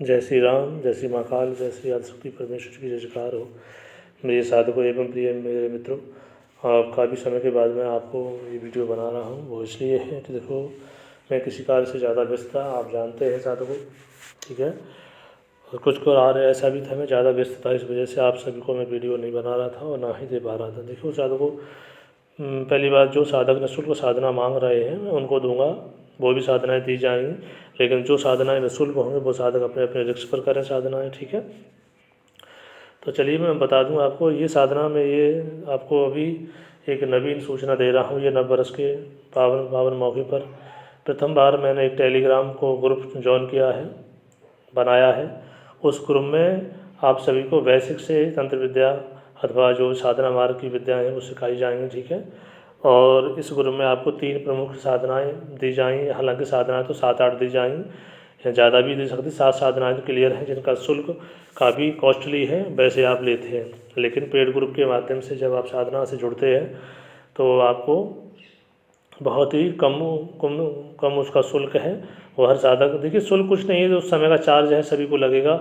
जय श्री राम, जय श्री महाकाल, जय श्री आदिशक्ति परमेश्वर की जय जयकार हो। मेरे साधकों एवं प्रिय मेरे मित्रों, काफ़ी समय के बाद मैं आपको ये वीडियो बना रहा हूँ। वो इसलिए है कि देखो, मैं किसी कार्य से ज़्यादा व्यस्त था, आप जानते हैं साधकों, ठीक है। और कुछ और ऐसा भी था, मैं ज़्यादा व्यस्त था, इस वजह से आप सभी को मैं वीडियो नहीं बना रहा था और ना ही दे पा रहा था। देखो साधकों, पहली बात, जो साधक निःशुल्क साधना मांग रहे हैं मैं उनको दूंगा, वो भी साधनाएं दी जाएंगी, लेकिन जो साधनाएं निःशुल्क होंगे वो साधक अपने अपने रिस्क पर करें साधनाएं, ठीक है। तो चलिए मैं बता दूं आपको, ये साधना में ये आपको अभी एक नवीन सूचना दे रहा हूँ। ये नव वर्ष के पावन पावन मौके पर प्रथम बार मैंने एक टेलीग्राम को ग्रुप ज्वाइन किया है, बनाया है। उस ग्रुप में आप सभी को बेसिक से तंत्र विद्या अथवा जो साधना मार्ग की विद्या है वो सिखाई जाएंगी, ठीक है। और इस ग्रुप में आपको 3 प्रमुख साधनाएं दी जाएंगी। हालांकि साधनाएं तो 7-8 दी जाएंगी या ज़्यादा भी दे सकती। 7 साधनाएं तो क्लियर हैं, जिनका शुल्क काफ़ी कॉस्टली है, वैसे आप लेते हैं, लेकिन पेड ग्रुप के माध्यम से जब आप साधना से जुड़ते हैं तो आपको बहुत ही कम कम कम उसका शुल्क है। वो हर साधक, देखिए शुल्क कुछ नहीं है, जो उस समय का चार्ज है सभी को लगेगा,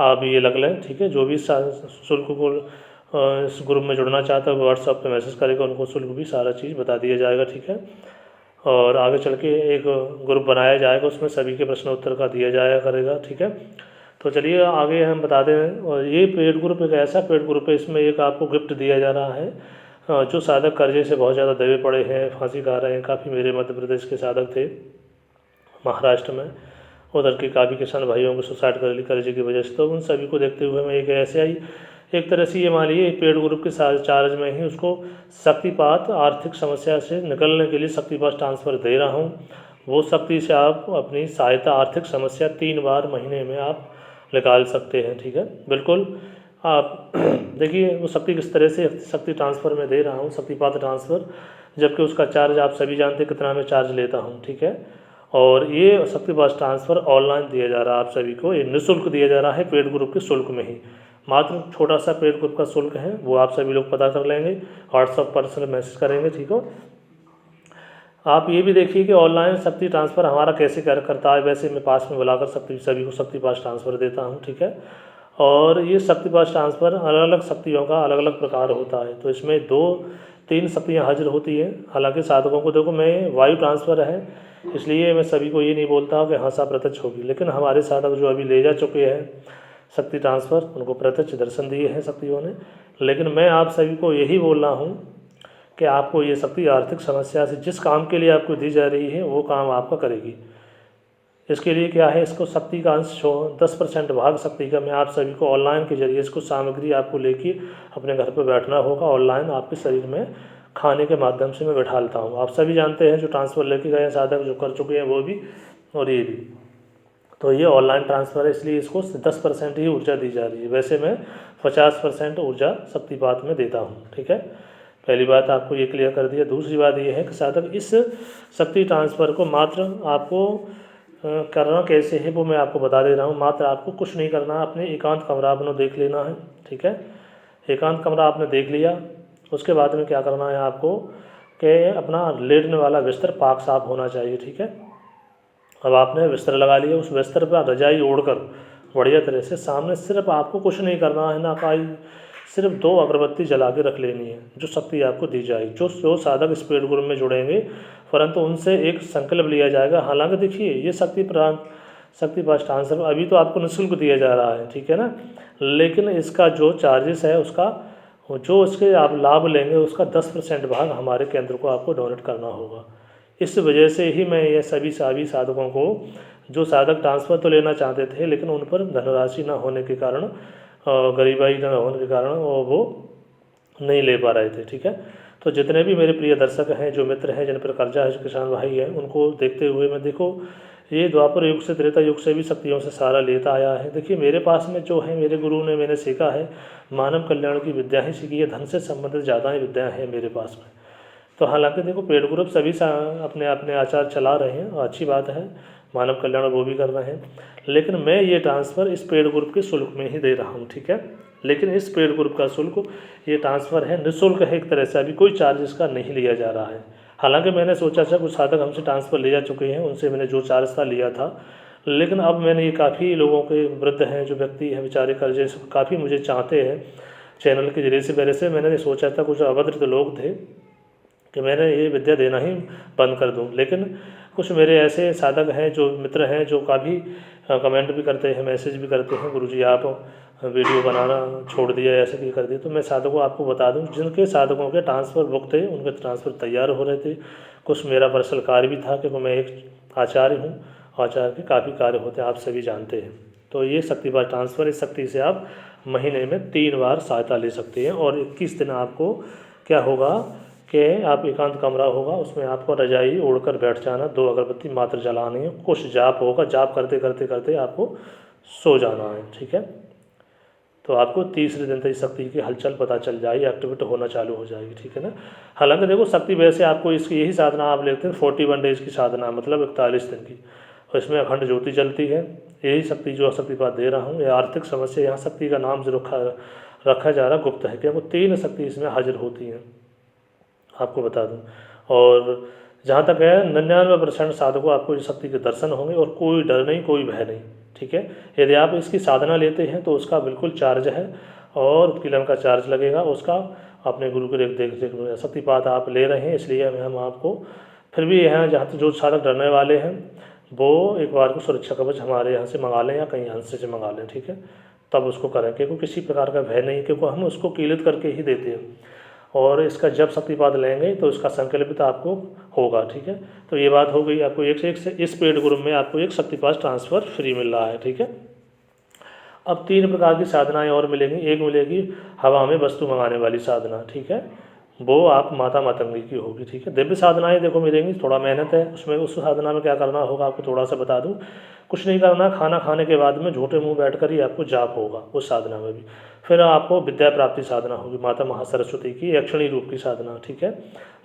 आप ये लग लें, ठीक है। जो भी शुल्क को इस ग्रुप में जुड़ना चाहता है वो व्हाट्सएप पे मैसेज करेगा, उनको शुल्क भी सारा चीज़ बता दिया जाएगा, ठीक है। और आगे चल के एक ग्रुप बनाया जाएगा, उसमें सभी के प्रश्न उत्तर का दिया जाया करेगा, ठीक है। तो चलिए आगे हम बता दें। और ये पेड ग्रुप एक ऐसा पेड ग्रुप है, इसमें एक आपको गिफ्ट दिया जा रहा है। जो साधक कर्जे से बहुत ज़्यादा दबे पड़े हैं, फांसी खा रहे हैं, काफ़ी मेरे मध्य प्रदेश के साधक थे महाराष्ट्र में, उधर के काफ़ी किसान भाइयों को सुसाइड कर ली कर्जे की वजह से। तो उन सभी को देखते हुए मैं एक ऐसे ही एक तरह से ये मान लीजिए पेड ग्रुप के चार्ज में ही उसको शक्तिपात आर्थिक समस्या से निकलने के लिए शक्तिपात ट्रांसफ़र दे रहा हूँ। वो शक्ति से आप अपनी सहायता आर्थिक समस्या 3 बार महीने में आप निकाल सकते हैं, ठीक है। बिल्कुल आप देखिए वो शक्ति किस तरह से शक्ति ट्रांसफ़र में दे रहा हूँ, शक्तिपात ट्रांसफ़र, जबकि उसका चार्ज आप सभी जानते हैं कितना मैं चार्ज लेता हूँ, ठीक है। और ये शक्तिपात ट्रांसफ़र ऑनलाइन दिया जा रहा है आप सभी को, ये निःशुल्क दिया जा रहा है पेड ग्रुप के शुल्क में ही। मात्र छोटा सा पेड ग्रुप का शुल्क है, वो आप सभी लोग पता कर लेंगे, व्हाट्सएप पर्सनल मैसेज करेंगे, ठीक हो। आप ये भी देखिए कि ऑनलाइन शक्ति ट्रांसफ़र हमारा कैसे करता है। वैसे मैं पास में बुलाकर सभी को शक्तिपात ट्रांसफ़र देता हूँ, ठीक है। और ये शक्तिपात ट्रांसफ़र अलग अलग शक्तियों का अलग अलग प्रकार होता है, तो इसमें 2-3 शक्तियाँ हाजिर होती हैं। हालांकि साधकों को देखो, मैं वायु ट्रांसफ़र है, इसलिए मैं सभी को ये नहीं बोलता कि हाँ सा प्रत्यक्ष होगी, लेकिन हमारे साधक जो अभी ले जा चुके हैं शक्ति ट्रांसफ़र, उनको प्रत्यक्ष दर्शन दिए हैं शक्तियों ने। लेकिन मैं आप सभी को यही बोल रहा हूँ कि आपको ये शक्ति आर्थिक समस्या से जिस काम के लिए आपको दी जा रही है वो काम आपका करेगी। इसके लिए क्या है, इसको शक्ति का अंश 10% भाग शक्ति का मैं आप सभी को ऑनलाइन के जरिए इसको सामग्री आपको लेके अपने घर पर बैठना होगा। ऑनलाइन आपके शरीर में खाने के माध्यम से मैं बैठालता हूँ। आप सभी जानते हैं जो ट्रांसफ़र लेके गए साधक जो कर चुके हैं वो भी और ये भी, तो ये ऑनलाइन ट्रांसफ़र है, इसलिए इसको 10% ही ऊर्जा दी जा रही है। वैसे मैं 50% ऊर्जा शक्तिपात में देता हूँ, ठीक है। पहली बात आपको ये क्लियर कर दिया। दूसरी बात ये है कि साधक इस शक्ति ट्रांसफ़र को मात्र आपको करना कैसे है वो मैं आपको बता दे रहा हूँ। मात्र आपको कुछ नहीं करना है, अपने एकांत कमरा अपना देख लेना है, ठीक है। एकांत कमरा आपने देख लिया, उसके बाद में क्या करना है आपको कि अपना लेटने वाला बिस्तर पाक साफ होना चाहिए, ठीक है। अब आपने बिस्तर लगा लिया, उस बिस्तर पर रजाई ओढ़कर बढ़िया तरह से सामने सिर्फ आपको कुछ नहीं करना है ना, काई सिर्फ 2 अगरबत्ती जला के रख लेनी है, जो शक्ति आपको दी जाएगी। जो साधक इस पेड ग्रुप में जुड़ेंगे, परंतु उनसे एक संकल्प लिया जाएगा। हालांकि देखिए ये शक्तिपात ट्रांसफ़र अभी तो आपको निःशुल्क दिया जा रहा है, ठीक है ना, लेकिन इसका जो चार्जेस है उसका जो उसके आप लाभ लेंगे उसका 10% भाग हमारे केंद्र को आपको डोनेट करना होगा। इस वजह से ही मैं ये सभी साधकों को, जो साधक ट्रांसफ़र तो लेना चाहते थे लेकिन उन पर धनराशि न होने के कारण, गरीबाई न होने के कारण वो नहीं ले पा रहे थे, ठीक है। तो जितने भी मेरे प्रिय दर्शक हैं, जो मित्र हैं, जिन पर कर्जा है, जो किसान भाई हैं, उनको देखते हुए मैं देखो ये द्वापर युग से त्रेता युग से भी शक्तियों से सारा लेता आया है। देखिए मेरे पास में जो है मेरे गुरु ने मैंने सीखा है, मानव कल्याण की विद्या ही सीखी है, धन से संबंधित ज़्यादा ही विद्या है मेरे पास में। तो हालांकि देखो पेड ग्रुप सभी अपने अपने आचार चला रहे हैं, अच्छी बात है, मानव कल्याण वो भी कर रहे हैं, लेकिन मैं ये ट्रांसफ़र इस पेड ग्रुप के शुल्क में ही दे रहा हूँ, ठीक है। लेकिन इस पेड ग्रुप का शुल्क, ये ट्रांसफ़र है निःशुल्क है एक तरह से, अभी कोई चार्ज इसका नहीं लिया जा रहा है। हालांकि मैंने सोचा था कुछ साधक हमसे ट्रांसफ़र ले जा चुके हैं, उनसे मैंने जो चार्ज था लिया था, लेकिन अब मैंने ये काफ़ी लोगों के वृद्ध हैं जो व्यक्ति हैं बेचारे कर्जे से काफ़ी मुझे चाहते हैं चैनल के जरिए से। पहले से मैंने सोचा था, कुछ अभद्र लोग थे कि मैंने ये विद्या देना ही बंद कर दूं, लेकिन कुछ मेरे ऐसे साधक हैं जो मित्र हैं जो काफ़ी कमेंट भी करते हैं, मैसेज भी करते हैं, गुरुजी आप वीडियो बनाना छोड़ दिया, ऐसे भी कर दिया। तो मैं साधकों आपको बता दूं, जिनके साधकों के ट्रांसफ़र बुक थे उनके ट्रांसफ़र तैयार हो रहे थे। कुछ मेरा पर्सनल कार्य भी था क्योंकि मैं एक आचार्य हूँ, आचार्य के काफ़ी कार्य होते हैं, आप सभी जानते हैं। तो ये शक्तिपात ट्रांसफ़र, इस शक्ति से आप महीने में 3 बार सहायता ले सकते हैं। और 21 दिन आपको क्या होगा कि आप एकांत कमरा होगा, उसमें आपको रजाई ओढ़कर बैठ जाना, 2 अगरबत्ती मात्र जलानी है, कुछ जाप होगा, जाप करते करते करते आपको सो जाना है, ठीक है। तो आपको तीसरे दिन तक इस शक्ति की हलचल पता चल जाएगी, एक्टिवेट होना चालू हो जाएगी, ठीक है ना। हालांकि देखो शक्ति वैसे आपको इसकी यही साधना आप लेते हैं 41 डेज की साधना, मतलब 41 दिन की, और इसमें अखंड ज्योति जलती है। यही शक्ति जो शक्तिपात दे रहा हूँ, ये आर्थिक समस्या, यहाँ शक्ति का नाम जो रखा जा रहा गुप्त है, क्योंकि 3 शक्ति इसमें हाजिर होती हैं, आपको बता दूं। और जहाँ तक है 99% साधकों आपको इस शक्ति के दर्शन होंगे और कोई डर नहीं, कोई भय नहीं, ठीक है। यदि आप इसकी साधना लेते हैं तो उसका बिल्कुल चार्ज है और उत्कीर्णन का चार्ज लगेगा उसका, अपने गुरु के देख शक्तिपात आप ले रहे हैं, इसलिए हम आपको फिर भी यहाँ जहाँ जो साधक डरने वाले हैं वो एक बार को सुरक्षा कवच हमारे यहाँ से मंगा लें या कहीं यहाँ से मंगा लें, ठीक है, तब उसको करें, क्योंकि किसी प्रकार का भय नहीं, क्योंकि हम उसको कीलित करके ही देते हैं। और इसका जब शक्तिपात लेंगे तो इसका संकल्पित आपको होगा, ठीक है। तो ये बात हो गई, आपको एक से एक इस पेड ग्रुप में आपको एक शक्तिपात ट्रांसफ़र फ्री मिल रहा है, ठीक है। अब 3 प्रकार की साधनाएं और मिलेंगी। एक मिलेगी हवा में वस्तु मंगाने वाली साधना, ठीक है, वो आप माता मातंगी की होगी, ठीक है। दिव्य साधनाएं देखो मिलेंगी, थोड़ा मेहनत है उसमें। उस साधना में क्या करना होगा आपको थोड़ा सा बता दूं, कुछ नहीं करना, खाना खाने के बाद में झूठे मुंह बैठ कर ही आपको जाप होगा उस साधना में भी। फिर आपको विद्या प्राप्ति साधना होगी, माता महासरस्वती की यक्षणी रूप की साधना, ठीक है,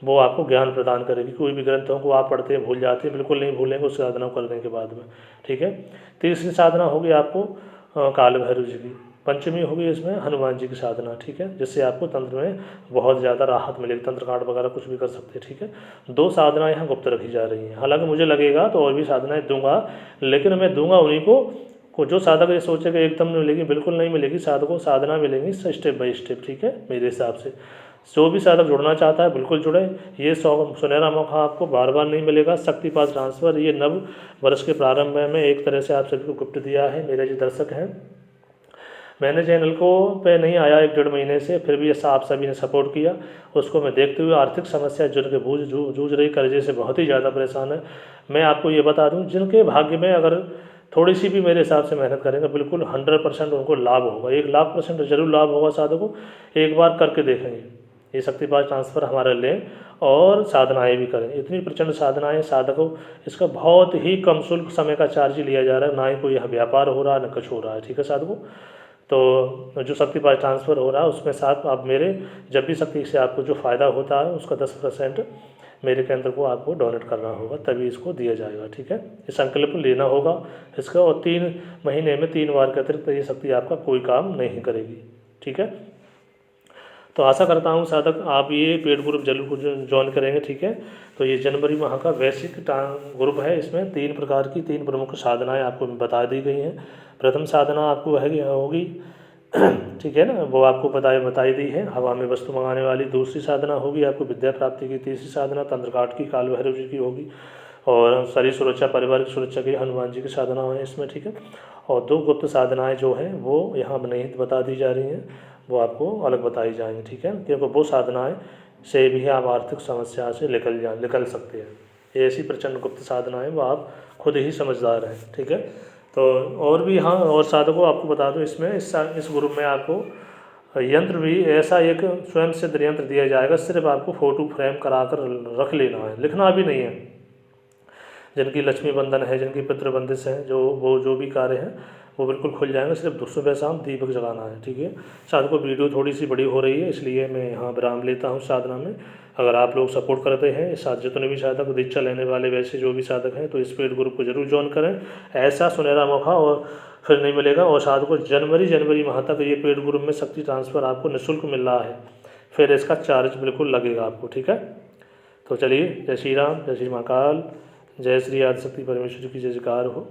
वो आपको ज्ञान प्रदान करेगी। कोई भी ग्रंथों को आप पढ़ते हैं भूल जाते हैं, बिल्कुल नहीं भूलेंगे उस साधना करने के बाद में, ठीक है। तीसरी साधना होगी आपको काल भैरव जी की। पंचमी होगी इसमें हनुमान जी की साधना, ठीक है, जिससे आपको तंत्र में बहुत ज़्यादा राहत मिलेगी, तंत्र कांड वगैरह कुछ भी कर सकते हैं, ठीक है। 2 साधनाएं यहाँ गुप्त रखी जा रही हैं, हालांकि मुझे लगेगा तो और भी साधनाएं दूंगा, लेकिन मैं दूंगा उन्हीं को जो साधक ये सोचे कि एकदम नहीं मिलेगी, बिल्कुल नहीं मिलेगी, साधकों साधना मिलेंगी स्टेप बाय स्टेप, ठीक है। मेरे हिसाब से जो भी साधक जुड़ना चाहता है बिल्कुल जुड़े, ये सुनहरा मौका आपको बार बार नहीं मिलेगा। शक्तिपात ट्रांसफ़र ये नव वर्ष के प्रारंभ में एक तरह से आप सभी को गिफ्ट दिया है। मेरे जो दर्शक हैं, मैंने चैनल को पे नहीं आया 1-1.5 महीने से, फिर भी ऐसा आप सभी ने सपोर्ट किया, उसको मैं देखते हुए आर्थिक समस्या जिनके जूझ रही कर्जे से बहुत ही ज़्यादा परेशान है। मैं आपको ये बता दूं, जिनके भाग्य में अगर थोड़ी सी भी मेरे हिसाब से मेहनत करेंगे बिल्कुल 100% उनको लाभ होगा, 1,00,000% जरूर लाभ होगा साधकों। एक बार करके देखेंगे, ये शक्तिपात ट्रांसफ़र हमारा लें और साधनाएँ भी करें। इतनी प्रचंड साधनाएँ साधकों, इसका बहुत ही कम शुल्क समय का चार्ज लिया जा रहा है, ना ही कोई यहाँ व्यापार हो रहा है, न कुछ हो रहा है, ठीक है साधकों। तो जो शक्तिपात ट्रांसफ़र हो रहा है उसमें साथ आप मेरे जब भी शक्ति से आपको जो फ़ायदा होता है उसका 10% मेरे केंद्र को आपको डोनेट करना होगा, तभी इसको दिया जाएगा, ठीक है। ये संकल्प लेना होगा इसका, और 3 महीने में 3 बार के अतिरिक्त ये शक्ति आपका कोई काम नहीं करेगी, ठीक है। तो आशा करता हूँ साधक आप ये पेड ग्रुप जरूर ज्वाइन करेंगे, ठीक है। तो ये जनवरी माह का वैश्विक ग्रुप है, इसमें 3 प्रकार की 3 प्रमुख साधनाएं आपको बता दी गई हैं। प्रथम साधना आपको होगी ठीक है ना, वो आपको बताई दी है, हवा में वस्तु मंगाने वाली। दूसरी साधना होगी आपको विद्या प्राप्ति की। तीसरी साधना तंत्रकाट की, काल भैरव जी की होगी। और शरीर सुरक्षा, परिवार की सुरक्षा की हनुमान जी की साधना है इसमें, ठीक है। और 2 गुप्त साधनाएं जो हैं वो यहाँ नहीं बता दी जा रही हैं, वो आपको अलग बताई जाएंगी, ठीक है, क्योंकि वो साधनाएं से भी आप आर्थिक समस्या से निकल सकते हैं। ये ऐसी प्रचंड गुप्त साधनाएं वो आप खुद ही समझदार हैं, ठीक है। तो और भी हाँ, और साधकों आपको बता दूं, इसमें इस ग्रुप में आपको यंत्र भी ऐसा एक स्वयं सिद्ध यंत्र दिया जाएगा, सिर्फ आपको फ़ोटो फ्रेम करा कर रख लेना है, लिखना भी नहीं है। जिनकी लक्ष्मी बंधन है, जिनकी पितृ बंदिश है, जो भी कार्य हैं वो बिल्कुल खुल जाएंगे, सिर्फ सुबह शाम दीपक जलाना है, ठीक है। साधकों वीडियो थोड़ी सी बड़ी हो रही है, इसलिए मैं यहाँ विराम लेता हूँ साधना में। अगर आप लोग सपोर्ट करते हैं, जितने भी साधक दीक्षा लेने वाले वैसे जो भी साधक हैं, तो इस पेड ग्रुप को जरूर ज्वाइन करें। ऐसा सुनहरा मौका और फिर नहीं मिलेगा। और साधकों जनवरी माह तक ये पेड ग्रुप में शक्ति ट्रांसफ़र आपको निःशुल्क मिल रहा है, फिर इसका चार्ज बिल्कुल लगेगा आपको, ठीक है। तो चलिए, जय श्री राम, जय श्री महाकाल, जय श्री आदिशक्ति परमेश्वरी की जय जयकार हो।